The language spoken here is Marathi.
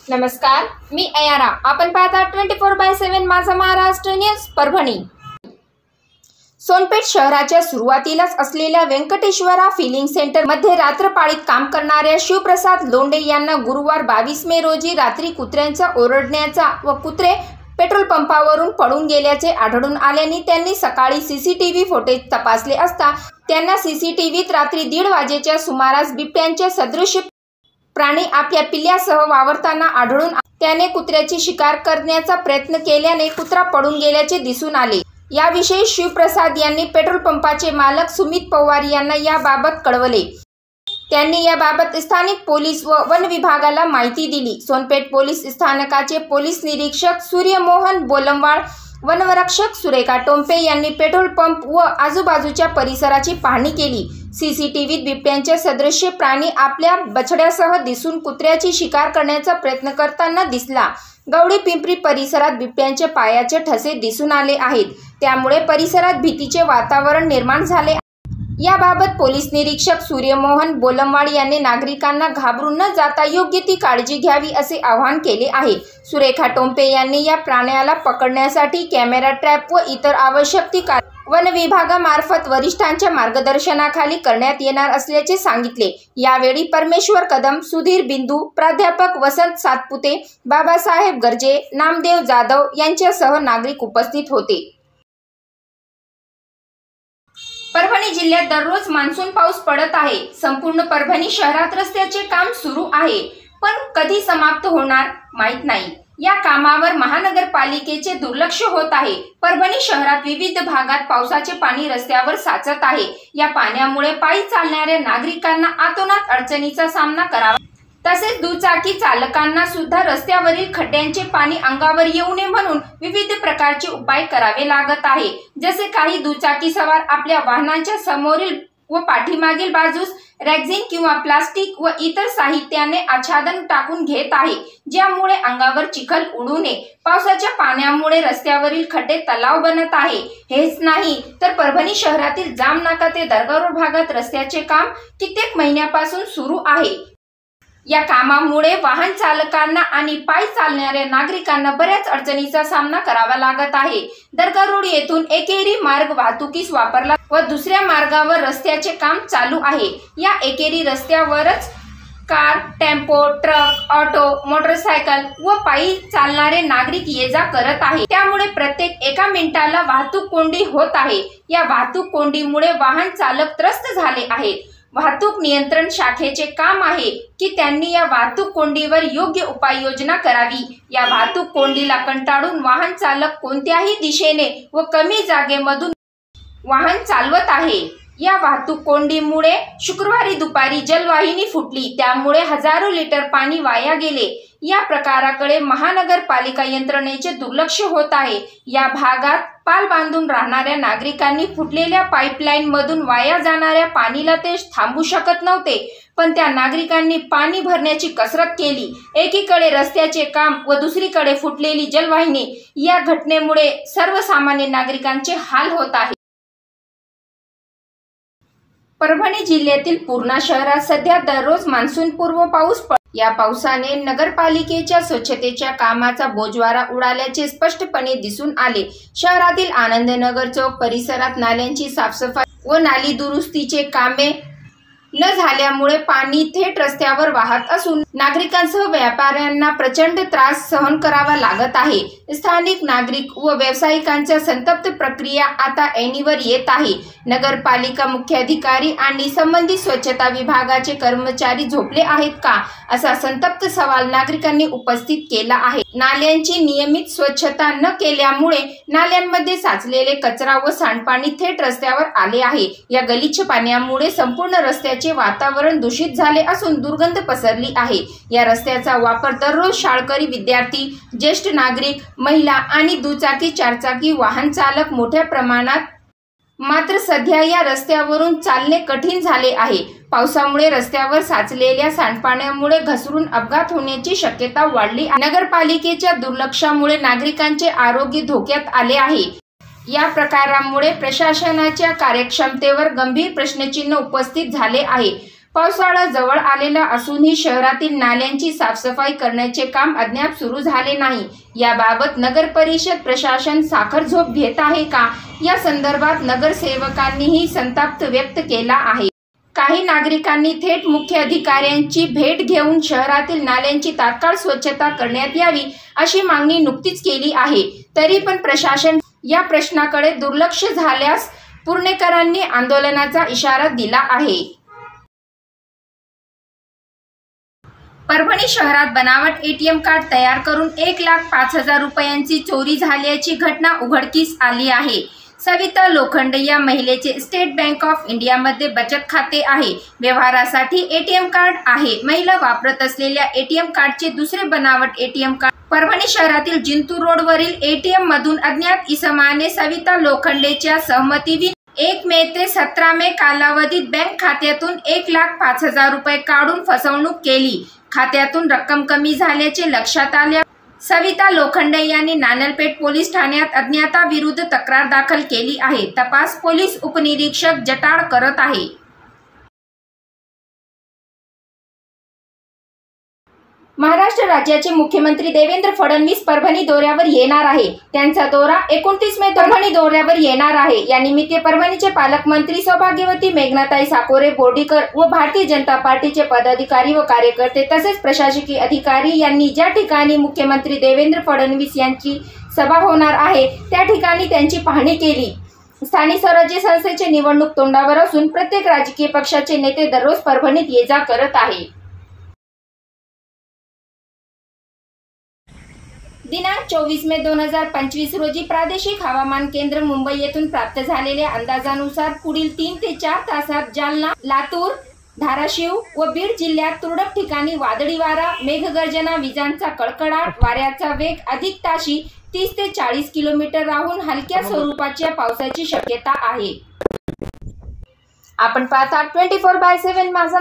नमस्कार, मी अयारा. आपण पाहता 24/7 माझा महाराष्ट्र न्यूज. परभणी. सोनपेठ शहराच्या सुरुवातीलाच असलेल्या व्यंकटेश्वरा फिलिंग सेंटर मध्ये रात्रपाळीत काम करणाऱ्या शिवप्रसाद लोंढे यांना गुरुवार 22 मे रोजी रात्री कुत्र्यांचा ओरडण्याचा व कुत्रे पेट्रोल पंपावरून पळून गेल्याचे आढळून आल्याने त्यांनी सकाळी सीसीटीव्ही फुटेज तपासले असता त्यांना सीसीटीव्हीत रात्री 1:30 वाजेच्या सुमारास बिबट्यांच्या सदृश प्राणी आपल्या पिल्ल्यासह वावरताना आढळून त्याने कुत्र्याची शिकार करण्याचा प्रयत्न केल्याने कुत्रा पळून गेल्याचे दिसून आले. याविषयी शिवप्रसाद यांनी पेट्रोल पंपाचे मालक सुमित पवार यांना याबाबत कळवले. त्यांनी याबाबत स्थानिक पोलीस व वन विभागाला माहिती दिली. सोनपेठ पोलीस स्थानकाचे पोलीस निरीक्षक सूर्यमोहन बोलमवाड, वनरक्षक सुरेखा टोंपे यांनी पेट्रोल पंप व आजूबाजूच्या परिसराची पाहणी केली. सीसीटीव्हीत बिबट्यांचे सदृश्य प्राणी आपल्या बछड्यासह दिसून कुत्र्याची शिकार करण्याचा प्रयत्न करताना दिसला. गवळी पिंपरी परिसरात बिबट्यांचे पायाचे ठसे दिसून आले आहेत. त्यामुळे परिसरात भीतीचे वातावरण निर्माण झाले. याबाबत पोलीस निरीक्षक सूर्यमोहन बोलमवाड यांनी नागरिकांना घाबरून न जाता योग्य ती काळजी घ्यावी असे आवाहन केले आहे. सुरेखा टोंपे यांनी या प्राण्याला पकडण्यासाठी कॅमेरा ट्रॅप व इतर आवश्यक ती वन विभागामार्फत वरिष्ठांच्या मार्गदर्शनाखाली करण्यात येणार असल्याचे सांगितले. यावेळी परमेश्वर कदम, सुधीर बिंदू, प्राध्यापक वसंत सातपुते, बाबासाहेब गर्जे, नामदेव जाधव यांच्यासह नागरिक उपस्थित होते. परभणी जिल्ह्यात दररोज मान्सून पाऊस पडत आहे. संपूर्ण परभणी शहरात रस्त्याचे काम सुरू आहे, पण कधी समाप्त होणार माहीत नाही. या कामावर महानगरपालिकेचे दुर्लक्ष होत आहे. परभणी शहरात विविध भागात पावसाचे पाणी रस्त्यावर साचत आहे. या पाण्यामुळे पायी चालणाऱ्या नागरिकांना अतोनात अडचणीचा सामना करावा, तसेच दुचाकी चालकांना सुद्धा रस्त्यावरील खड्ड्यांचे पाणी अंगावर येऊ नये म्हणून विविध प्रकारचे उपाय करावे लागत आहे. जसे काही दुचाकी सवार आपल्या वाहनांच्या समोरील व पाठीमागील बाजूस रॅक्झिन किंवा प्लास्टिक व इतर साहित्याने आच्छादन टाकून घेत आहे, ज्यामुळे अंगावर चिखल उडू नये. पावसाच्या पाण्यामुळे रस्त्यावरील खड्डे तलाव बनत आहे. हेच नाही तर परभणी शहरातील जामनाका ते दर्गा रोड भागात रस्त्याचे काम कित्येक महिन्यापासून सुरू आहे. या कामामुळे वाहन चालकांना आणि पायी चालणाऱ्या नागरिकांना बऱ्याच अडचणीचा सामना करावा लागत आहे. दर्गा रोड येथून एकेरी मार्ग वाहतुकीस वापरला व दुसऱ्या मार्गावर रस्त्याचे काम चालू आहे. या एकेरी रस्त्यावरच car, tempo, truck, auto, motorcycle व पायी चालणारे नागरिक ये जा करत आहे. त्यामुळे प्रत्येक एका मिनिटाला वाहतूक कोंडी होत आहे. या वाहतूक कोंडीमुळे वाहन चालक त्रस्त झाले आहेत. वाहतूक नियंत्रण शाखेचे काम आहे की त्यांनी या वाहतूक कोंडीवर योग्य उपाययोजना करावी. या वाहतूक कोंडीला कंटाळून वाहन चालक कोणत्याही दिशेने व कमी जागेमधून वाहन चालवत आहे. या वाहतूक कोंडीमुळे शुक्रवारी दुपारी जलवाहिनी फुटली, त्यामुळे हजारो लिटर पाणी वाया गेले. या प्रकाराकडे महानगरपालिका यंत्रणेचे दुर्लक्ष होत आहे. या भागात पाल बांधून राहणाऱ्या नागरिकांनी फुटलेल्या पाईपलाईन मधून वाया जाणाऱ्या पाणीला ते थांबू शकत नव्हते, पण त्या नागरिकांनी पाणी भरण्याची कसरत केली. एकीकडे रस्त्याचे काम व दुसरीकडे फुटलेली जलवाहिनी. या घटनेमुळे सर्वसामान्य नागरिकांचे हाल होत आहेत. परभणी जिल्ह्यातील पूर्णा शहरात सध्या दररोज मान्सूनपूर्व पाऊस या पावसाने नगरपालिकेच्या स्वच्छतेच्या कामाचा बोजवारा उडाल्याचे स्पष्टपणे दिसून आले. शहरातील आनंदनगर चौक परिसरात नाल्यांची साफसफाई व नाली दुरुस्तीचे कामे न झाल्यामुळे पाणी थेट रस्त्यावर वाहत असून नागरिकांसह व्यापाऱ्यांना प्रचंड त्रास सहन करावा लागत आहे. स्थानिक नागरिक व व्यावसायिकांच्या संतप्त प्रक्रिया आता ऐनीवर येत आहे. नगरपालिका मुख्याधिकारी आणि संबंधित स्वच्छता विभागाचे कर्मचारी झोपले आहेत का, असा संतप्त सवाल नागरिकांनी उपस्थित केला आहे. नाल्यांची नियमित स्वच्छता न केल्यामुळे नाल्यांमध्ये साचलेले कचरा व सांडपाणी थेट रस्त्यावर आले आहे. या गलिच्छ पाण्यामुळे संपूर्ण रस्त्याचे वातावरण दूषित झाले असून दुर्गंध पसरली आहे. या रस्त्याचा वापर दररोज शाळकरी विद्यार्थी, ज्येष्ठ नागरिक, महिला आणि दुचाकी चारचाकी वाहन चालक मोठ्या प्रमाणात. मात्र सध्या या रस्त्यावरून चालणे कठीण झाले आहे. पावसामुळे रस्त्यावर साचलेल्या सांडपाण्यामुळे घसरून अपघात होण्याची शक्यता वाढली आहे. नगरपालिकेच्या दुर्लक्षामुळे नागरिकांचे आरोग्य धोक्यात आले आहे. या प्रकारामुळे प्रशासनाच्या कार्यक्षमतेवर गंभीर प्रश्नचिन्ह उपस्थित झाले आहे. पावसाळा जवळ आलेला असूनही शहरातील नाल्यांची साफसफाई करण्याचे काम अद्याप सुरू झाले नाही। याबाबत नगर परिषद प्रशासन साखरझोप घेत आहे का, या संदर्भात नगरसेवकांनीही संताप व्यक्त केला आहे। काही नागरिकांनी थेट मुख्य अधिकाऱ्यांची भेट घेऊन शहरातील नाल्यांची तात्काळ स्वच्छता करण्यात यावी अशी मागणी नुकतीच केली आहे। तरी पण प्रशासन या प्रश्नाकडे दुर्लक्ष झाल्यास पुणेकरांनी आंदोलनाचा इशारा दिला आहे। परभणी शहरात बनावट एटीएम कार्ड तयार करून 1,05,000 रुपयांची चोरी झाल्याची घटना उघडकीस आली आहे। सविता लोखंडे या महिलेचे स्टेट बँक ऑफ इंडियामध्ये बचत खाते आहे। व्यवहारासाठी एटीएम कार्ड आहे। महिला वापरत असलेल्या एटीएम कार्डचे दुसरे बनावट एटीएम कार्ड परभणी शहरातील जिंतूर रोडवरील एटीएम मधून अज्ञात इसमाने सविता लोखंडेच्या सहमतीने 1 मे ते 17 मे कालावधीत बँक खात्यातून 1,05,000 रुपये काढून फसवणूक केली। खात्यातून रक्कम कमी झाल्याचे लक्षात आल्या सविता लोखंडे यांनी नानलपेठ पोलीस ठाण्यात अज्ञाताविरुद्ध तक्रार दाखल केली आहे। तपास पोलीस उपनिरीक्षक जटाळ करत आहे। महाराष्ट्र राज्याचे मुख्यमंत्री देवेंद्र फडणवीस परभणी दौऱ्यावर येणार आहे। त्यांचा दौरा 29 मे परभणी दौऱ्यावर येणार आहे। या निमित्त परभणीचे पालकमंत्री सौभाग्यवती मेघनाताई साकोरे बोर्डीकर व भारतीय जनता पार्टीचे पदाधिकारी व कार्यकर्ते तसेच प्रशासकीय अधिकारी यांनी ज्या ठिकाणी मुख्यमंत्री देवेंद्र फडणवीस यांची सभा होणार आहे त्या ठिकाणी त्यांची पाहणी केली। स्थानिक स्वराज्य संस्थेचे निवडणूक तोंडावर असून प्रत्येक राजकीय पक्षाचे नेते दररोज परभणीत ये जा करत आहे। दिनांक 24 मे 2025 रोजी प्रादेशिक हवामान केंद्र मुंबई येथून प्राप्त झालेल्या अंदाजानुसार पुढील 3 ते 4 तासात जालना, लातूर, धाराशिव व बीड जिल्ह्यात तुरळक ठिकाणी वादळी वारा, मेघगर्जना, विजांचा कडकडाट, वाऱ्याचा वेग अधिक ताशी 30 ते 40 किलोमीटर राहून हलक्या स्वरूपाच्या पावसाची शक्यता आहे। आपण पाहता 24/7 माझा